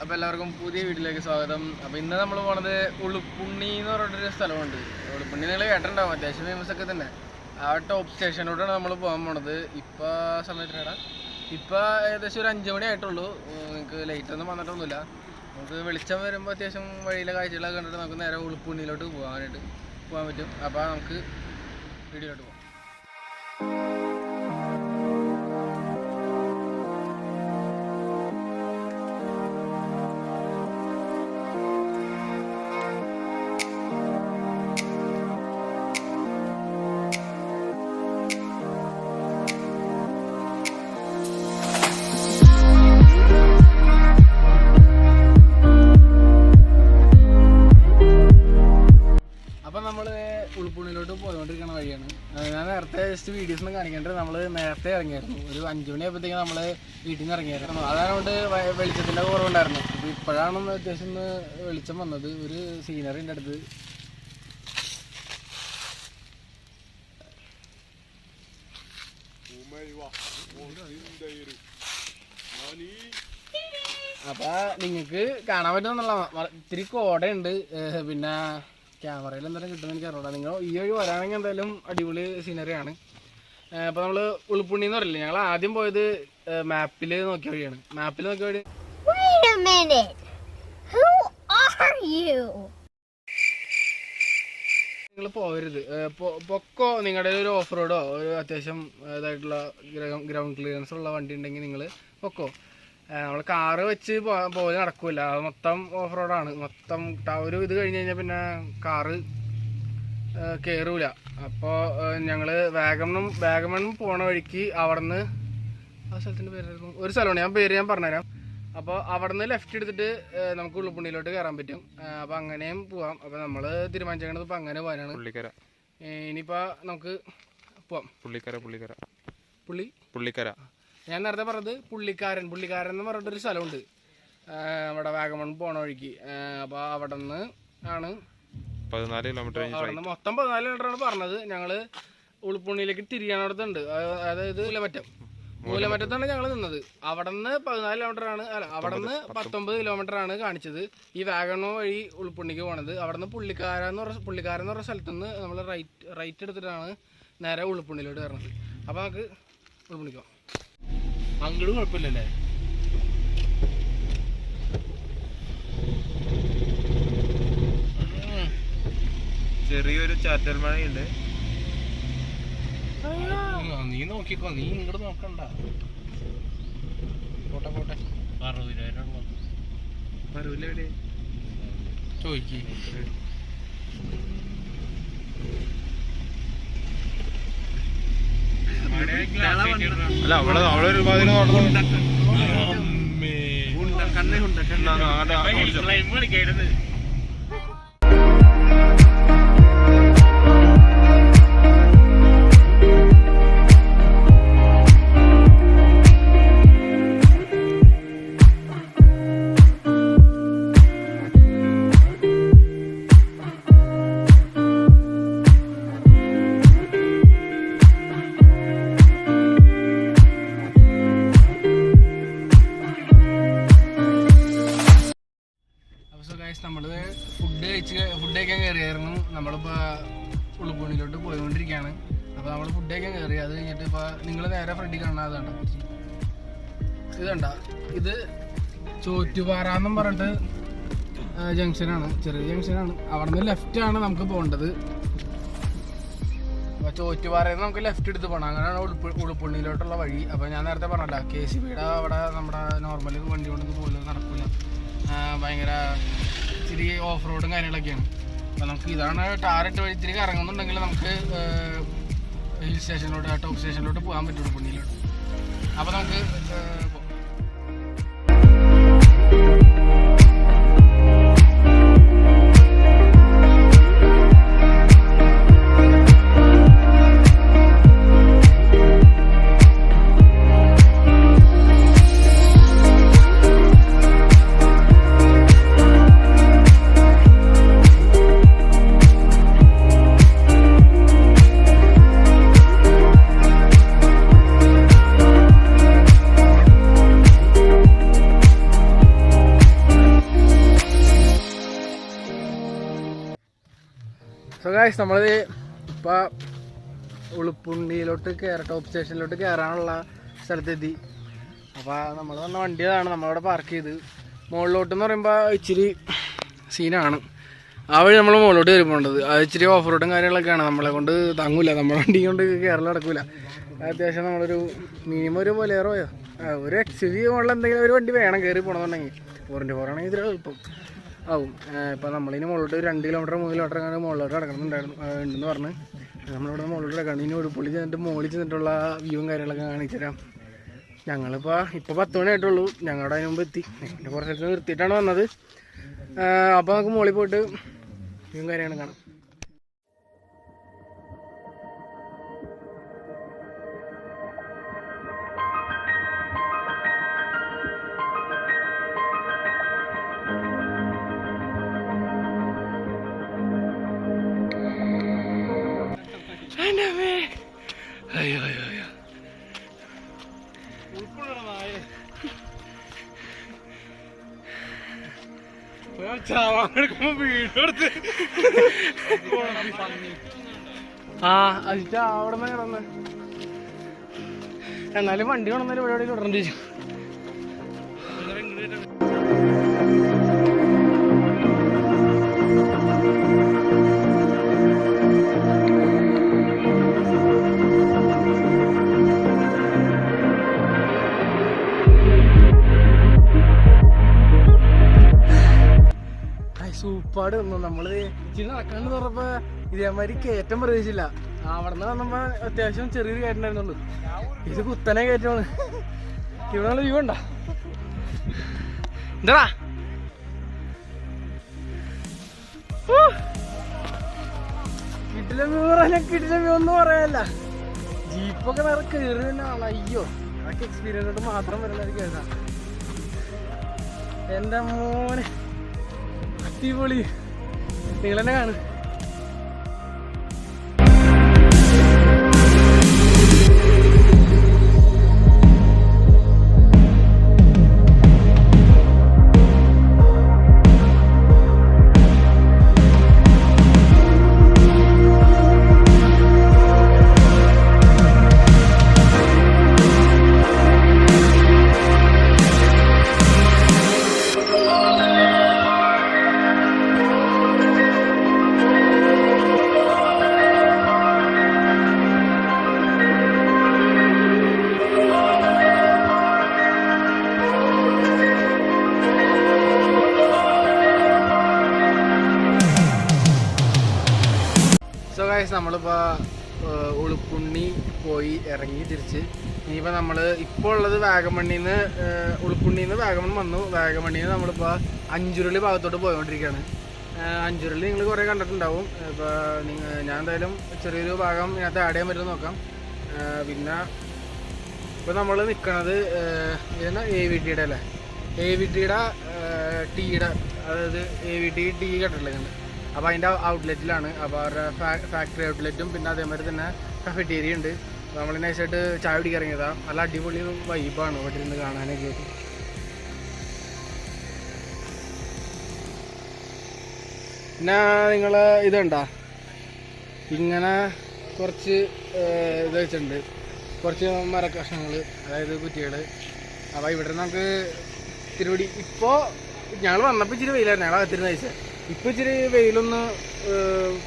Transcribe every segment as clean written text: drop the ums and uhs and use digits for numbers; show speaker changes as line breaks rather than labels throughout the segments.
അപ്പോൾ എല്ലാവർക്കും പുതിയ വീട്ടിലേക്ക് സ്വാഗതം. അപ്പോൾ ഇന്ന് നമ്മൾ പോണത് ഉളുപ്പുണ്ണി എന്ന് പറഞ്ഞിട്ടൊരു സ്ഥലമുണ്ട്. ഉളുപ്പുണ്ണി നിങ്ങൾ കേട്ടിട്ടുണ്ടാവും, അത്യാവശ്യം ഫേമസ് ഒക്കെ തന്നെ. ആ ടോപ്പ് സ്റ്റേഷനിലൂടെയാണ് നമ്മൾ പോകാൻ പോണത്. ഇപ്പോൾ സമയത്തിനടാ ഇപ്പോൾ ഏകദേശം ഒരു 5 മണി ആയിട്ടുള്ളൂ. നിങ്ങൾക്ക് ലേറ്റ് ഒന്നും വന്നിട്ടൊന്നുമില്ല. നമുക്ക് വെളിച്ചം വരുമ്പോൾ അത്യാവശ്യം വഴിയിലെ കാഴ്ചകളൊക്കെ കണ്ടിട്ട് നമുക്ക് നേരെ ഉളുപ്പുണ്ണിയിലോട്ട് പോകാൻ പറ്റും. അപ്പോൾ നമുക്ക് വീഡിയോയിലോട്ട് പോകാം. നമ്മൾ ഉളുപ്പുണ്ണിയിലോട്ട് പോയിക്കൊണ്ടിരിക്കുന്ന വഴിയാണ്. ഞാൻ നേരത്തെ ജസ്റ്റ് വീഡിയോസൊന്നും കാണിക്കേണ്ടത് നമ്മൾ നേരത്തെ ഇറങ്ങിയായിരുന്നു. ഒരു 5 മണിയായപ്പോഴത്തേക്കും നമ്മൾ വീട്ടിൽ നിന്ന് ഇറങ്ങിയായിരുന്നു. അതുകൊണ്ട് വെളിച്ചത്തിൻ്റെ കുറവുണ്ടായിരുന്നു. അപ്പോൾ ഇപ്പോഴാണ് അത്യാവശ്യം വെളിച്ചം വന്നത്. ഒരു സീനറിൻ്റെ അടുത്ത് അപ്പോൾ നിങ്ങൾക്ക് കാണാൻ പറ്റുമെന്നുള്ള ഇത്തിരി കോടയുണ്ട്. പിന്നെ ക്യാമറയിൽ എന്തായാലും കിട്ടുമെന്ന് എനിക്ക് അറിയില്ല. നിങ്ങൾ ഈ വഴി വരാണെങ്കിൽ എന്തായാലും അടിപൊളി സീനറിയാണ്. അപ്പോൾ നമ്മൾ ഉളുപ്പുണ്ണി എന്ന് പറയില്ലേ, ഞങ്ങൾ ആദ്യം പോയത് മാപ്പിൽ നോക്കിയ വഴിയാണ്. മാപ്പിൽ നോക്കിയ വഴി നിങ്ങൾ പോകരുത്. പൊക്കോ നിങ്ങളുടെ ഒരു ഓഫ് റോഡോ ഒരു അത്യാവശ്യം ഇതായിട്ടുള്ള ഗ്രൗണ്ട് ക്ലിയറൻസ് ഉള്ള വണ്ടി ഉണ്ടെങ്കിൽ നിങ്ങൾ പൊക്കോ. നമ്മൾ കാറ് വെച്ച് പോലെ നടക്കില്ല. അത് മൊത്തം ഓഫ് റോഡാണ്. മൊത്തം ഒരു ഇത് കഴിഞ്ഞ് കഴിഞ്ഞാൽ പിന്നെ കാറ് കയറൂല. അപ്പോൾ ഞങ്ങൾ വാഗമൺ പോണ വഴിക്ക് അവിടെ നിന്ന് ആ സ്ഥലത്തിൻ്റെ പേരായിരുന്നു, ഒരു സ്ഥലമാണ്, ഞാൻ പറഞ്ഞുതരാം. അപ്പോൾ അവിടെ നിന്ന് ലെഫ്റ്റ് എടുത്തിട്ട് നമുക്ക് ഉളുപ്പുണ്ണിയിലോട്ട് കയറാൻ പറ്റും. അപ്പോൾ അങ്ങനെയും പോവാം. അപ്പോൾ നമ്മൾ തീരുമാനിച്ചത് ഇപ്പോൾ അങ്ങനെ പോകാനാണ്. ഇനിയിപ്പോൾ നമുക്ക് പോവാം. പുള്ളിക്കര ഞാൻ നേരത്തെ പറഞ്ഞത് പുള്ളിക്കാരൻ എന്ന് പറഞ്ഞിട്ടൊരു സ്ഥലമുണ്ട് നമ്മുടെ വാഗമൺ പോണ വഴിക്ക്. അപ്പോൾ അവിടെ നിന്ന് ആണ്
14 കിലോമീറ്റർ.
അവിടെ നിന്ന് മൊത്തം 14 കിലോമീറ്ററാണ് പറഞ്ഞത്. ഞങ്ങൾ ഉളുപ്പുണ്ണിയിലേക്ക് തിരിയാനടുത്തുണ്ട്. അതായത് മൂലമറ്റത്താണ് ഞങ്ങൾ നിന്നത്. അവിടെ നിന്ന് 14 കിലോമീറ്ററാണ്, അല്ല അവിടെ നിന്ന് 19 കിലോമീറ്ററാണ് കാണിച്ചത്. ഈ വാഗമൺ വഴി ഉളുപ്പുണ്ണിക്ക് പോണത്. അവിടെ നിന്ന് പുള്ളിക്കാരൻ എന്ന് പറഞ്ഞ സ്ഥലത്തു നിന്ന് നമ്മൾ റൈറ്റ് എടുത്തിട്ടാണ് നേരെ ഉളുപ്പുണ്ണിയിലോട്ട് കയറുന്നത്. അപ്പോൾ നമുക്ക് ഉളുപ്പുണ്ണിക്ക് പോകാം. അങ്ങോട്ട് കുഴപ്പമില്ലല്ലേ?
ചെറിയൊരു ചാറ്റൽ മഴയുണ്ട്.
നീ നോക്കിക്കോ, നീ ഇങ്ങോട്ട് നോക്കണ്ട. പോട്ടെ
പറവൂലെവിടെ
ചോദിക്ക്.
അല്ല അവിടെ ഒരു പാതിന്
നമ്മള് ഫുഡ് കഴിക്കാൻ കയറിയായിരുന്നു. നമ്മളിപ്പോൾ ഉളുപ്പുണ്ണിയിലോട്ട് പോയിക്കൊണ്ടിരിക്കുകയാണ്. അപ്പോൾ നമ്മൾ ഫുഡ് കഴിക്കാൻ കയറി. അത് കഴിഞ്ഞിട്ട് ഇപ്പോൾ നിങ്ങൾ നേരെ ഫ്രണ്ടിൽ കാണാൻ ഇത് കണ്ട, ഇത് ചോറ്റുപാറ എന്നും പറഞ്ഞിട്ട് ജംഗ്ഷനാണ്, ചെറിയ ജംഗ്ഷനാണ്. അവിടെ നിന്ന് ലെഫ്റ്റാണ് നമുക്ക് പോകേണ്ടത്. അപ്പോൾ ചോറ്റുപാറയിൽ നിന്ന് നമുക്ക് ലെഫ്റ്റ് എടുത്ത് പോകണം. അങ്ങനെയാണ് ഉളുപ്പുണ്ണിയിലോട്ടുള്ള വഴി. അപ്പോൾ ഞാൻ നേരത്തെ പറഞ്ഞല്ല, KCBയുടെ അവിടെ നമ്മുടെ നോർമൽ വണ്ടി കൊണ്ടൊന്നും പോലും നടക്കില്ല. ഭയങ്കര ഇച്ചിരി ഓഫ് റോഡും കാര്യങ്ങളൊക്കെയാണ്. അപ്പോൾ നമുക്ക് ഇതാണ് ടാറിട്ട് വഴി ഇത്തിരി ഇറങ്ങുന്നുണ്ടെങ്കിൽ നമുക്ക് ഹിൽ സ്റ്റേഷനിലോട്ട്, ടോപ്പ് സ്റ്റേഷനിലോട്ട് പോകാൻ പറ്റുള്ളൂ പുണ്ണിയിലോട്ട്. അപ്പോൾ നമുക്ക് സോ ഗൈസ് നമ്മള് ഇപ്പം ഉളുപ്പുണ്ടിയിലോട്ട് ടോപ്പ് സ്റ്റേഷനിലോട്ട് കയറാനുള്ള സ്ഥലത്തെത്തി. അപ്പോൾ നമ്മൾ വന്ന വണ്ടി അതാണ്, നമ്മളവിടെ പാർക്ക് ചെയ്ത്. മുകളിലോട്ടെന്ന് പറയുമ്പോൾ ഇച്ചിരി സീനാണ്. ആ വഴി നമ്മൾ മുകളിലോട്ട് കയറി പോകേണ്ടത്. അത് ഇച്ചിരി ഓഫ് റോഡും കാര്യങ്ങളൊക്കെയാണ്, നമ്മളെ കൊണ്ട് താങ്ങൂല, നമ്മുടെ വണ്ടി കൊണ്ട് കേരളം നടക്കില്ല. അത്യാവശ്യം നമ്മളൊരു മിനിമം ഒരു ബൊലേറോയോ ഒരു XUV മുകളിൽ എന്തെങ്കിലും ഒരു വണ്ടി വേണം കയറി പോകണമെന്നുണ്ടെങ്കിൽ. 4x4 ആണെങ്കിൽ ഇതിൽ എളുപ്പം ആവും. ഇപ്പം നമ്മളിനി മുകളിലോട്ട് 2 കിലോമീറ്റർ 3 കിലോമീറ്റർ അങ്ങനെ മുകളിലോട്ട് കിടക്കുന്നുണ്ടായിരുന്നു ഉണ്ടെന്ന് പറഞ്ഞ് നമ്മളിവിടെ മുകളിലോട്ട് കിടക്കണം. ഇനി ഉടുപ്പുള്ളി ചെന്നിട്ട് മുകളിൽ ചെന്നിട്ടുള്ള വ്യൂവും കാര്യങ്ങളൊക്കെ കാണിച്ചു തരാം. ഞങ്ങളിപ്പോൾ 10 മണി ആയിട്ടുള്ളൂ, ഞങ്ങളുടെ അതിന് മുമ്പ് എത്തി. പിന്നെ കുറച്ച് സ്ഥലത്ത് നിർത്തിയിട്ടാണ് വന്നത്. അപ്പോൾ നമുക്ക് മുകളിൽ പോയിട്ട് വ്യൂവും കാര്യങ്ങളും കാണാം. അയ്യോ അയ്യോ അയ്യോ വീടെടുത്ത് അവിടെ നിന്ന് കിടന്ന് എന്നാലും വണ്ടി കൊണ്ടുവന്നാലും ഇവിടെ എവിടെ ഇടണ്ട ചോദിച്ചു. സൂപ്പാട് വന്നു. നമ്മള് ഇച്ചിരി നടക്കാണ്ട് പറഞ്ഞപ്പോ ഇതേമാതിരി കയറ്റം പ്രതീക്ഷിച്ചില്ല. അവിടെ നിന്ന് വന്നപ്പോ അത്യാവശ്യം ചെറിയൊരു കയറ്റുണ്ടായിരുന്നുള്ളൂ. ഇത് കുത്തനെ കയറ്റമാണ്. ഇവിടെ നല്ല വ്യൂ ഉണ്ടോ? എന്താ കിട്ടില്ല വ്യൂ പറയാൻ, കിട്ടില്ല വ്യൂ ഒന്നും പറയാനല്ല. ജീപ്പൊക്കെ നേരെ കയറി തന്നെയാണ്. അയ്യോ, അതൊക്കെ എക്സ്പീരിയൻസ് കൊണ്ട് മാത്രം വരുന്ന കേസാ. എൻ്റെ മോനെ അടിപൊളി, നിങ്ങൾ തന്നെ കാണും. സോ ഗൈസ് നമ്മളിപ്പോൾ ഉളുപ്പുണ്ണി പോയി ഇറങ്ങി തിരിച്ച് ഇനിയിപ്പോൾ നമ്മൾ ഇപ്പോൾ ഉള്ളത് വാഗമണ്ണിൽ നിന്ന് ഉളുപ്പുണ്ണിയിൽ നിന്ന് വാഗമൺ വന്നു. വാഗമണ്ണിൽ നിന്ന് നമ്മളിപ്പോൾ അഞ്ചുരുളി ഭാഗത്തോട്ട് പോയിക്കൊണ്ടിരിക്കുകയാണ്. അഞ്ചുരുളി നിങ്ങൾ കുറേ കണ്ടിട്ടുണ്ടാവും. ഇപ്പോൾ ഞാൻ എന്തായാലും ചെറിയൊരു ഭാഗം ഇതിനകത്ത് ആഡ് ചെയ്യാൻ പറ്റുമെന്ന് നോക്കാം. പിന്നെ ഇപ്പോൾ നമ്മൾ നിൽക്കുന്നത് ഇതിന് AVTയുടെ അല്ലേ, AVTയുടെ ടീയുടെ, അതായത് AVT ടീ കേട്ടിട്ടില്ല. അപ്പോൾ അതിൻ്റെ ഔട്ട്ലെറ്റിലാണ്. അപ്പോൾ അവരുടെ ഫാക്ടറി ഔട്ട്ലെറ്റും പിന്നെ അതേമാതിരി തന്നെ കഫറ്റേരിയ ഉണ്ട്. നമ്മൾ നൈസായിട്ട് ചായ കുടിക്കാൻ ഇറങ്ങിയതാണ്. നല്ല അടിപൊളി വൈബാണ് ഇവിടെ ഇരുന്ന് കാണാനൊക്കെ. പിന്നെ നിങ്ങൾ ഇതുണ്ടോ, ഇങ്ങനെ കുറച്ച് ഇത് വെച്ചിട്ടുണ്ട്, കുറച്ച് മരക്കഷ്ണങ്ങൾ, അതായത് കുറ്റികൾ. അപ്പോൾ ഇവിടെ നമുക്ക് തിരുവടി ഇപ്പോൾ ഞങ്ങൾ വന്നപ്പോൾ ഇച്ചിരി വെയിലായിരുന്നു, ഞങ്ങൾ അകത്തിരുന്ന് കഴിച്ചത്. ഇപ്പോൾ ഇച്ചിരി വെയിലൊന്ന്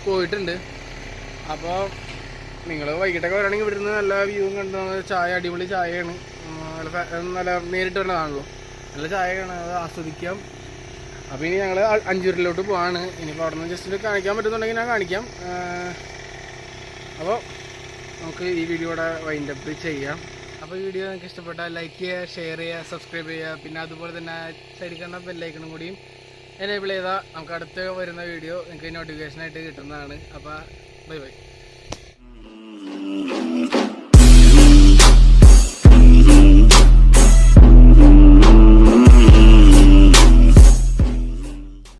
പോയിട്ടുണ്ട്. അപ്പോൾ നിങ്ങൾ വൈകിട്ടൊക്കെ വരികയാണെങ്കിൽ ഇവിടെ നിന്ന് നല്ല വ്യൂവും കണ്ടു ചായ, അടിപൊളി ചായയാണ്, നല്ല നേരിട്ട് വരുന്നതാണല്ലോ, നല്ല ചായയാണ്, അത് ആസ്വദിക്കാം. അപ്പോൾ ഇനി ഞങ്ങൾ അഞ്ചൂരിലോട്ട് പോവാണ്. ഇനിയിപ്പോൾ അവിടെ നിന്ന് ജസ്റ്റ് കാണിക്കാൻ പറ്റുന്നുണ്ടെങ്കിൽ ഞാൻ കാണിക്കാം. അപ്പോൾ നമുക്ക് ഈ വീഡിയോയുടെ വൈൻഡപ്പ് ചെയ്യാം. അപ്പോൾ വീഡിയോ നിങ്ങൾക്ക് ഇഷ്ടപ്പെട്ടാൽ ലൈക്ക് ചെയ്യുക, ഷെയർ ചെയ്യുക, സബ്സ്ക്രൈബ് ചെയ്യുക. പിന്നെ അതുപോലെ തന്നെ സൈഡിൽ കാണുന്ന ബെല്ലൈക്കണും കൂടിയും എനേബിൾ ചെയ്താൽ നമുക്ക് അടുത്ത് വരുന്ന വീഡിയോ നിങ്ങൾക്ക് നോട്ടിഫിക്കേഷനായിട്ട് കിട്ടുന്നതാണ്. അപ്പോൾ ബൈ ബൈ.